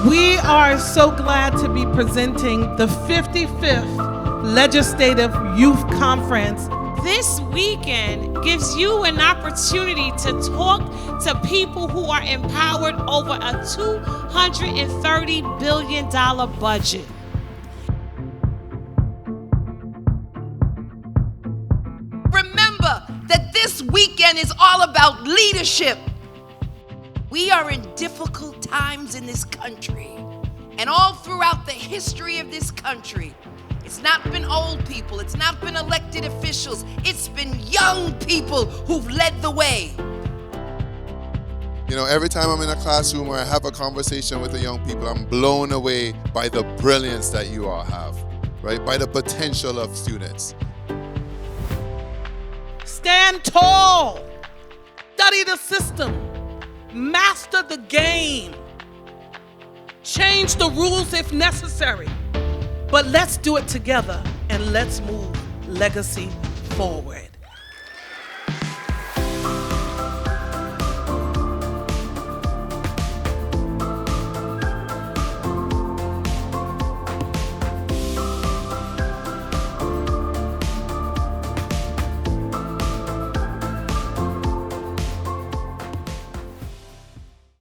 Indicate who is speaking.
Speaker 1: We are so glad to be presenting the 55th Legislative Youth Conference.
Speaker 2: This weekend gives you an opportunity to talk to people who are empowered over a $230 billion budget.
Speaker 3: Remember that this weekend is all about leadership. We are in difficult times in this country, and all throughout the history of this country, it's not been old people, it's not been elected officials, it's been young people who've led the way.
Speaker 4: You know, every time I'm in a classroom or I have a conversation with the young people, I'm blown away by the brilliance that you all have, right? By the potential of students.
Speaker 1: Stand tall, study the system, master the game, change the rules if necessary, but let's do it together and let's move legacy forward.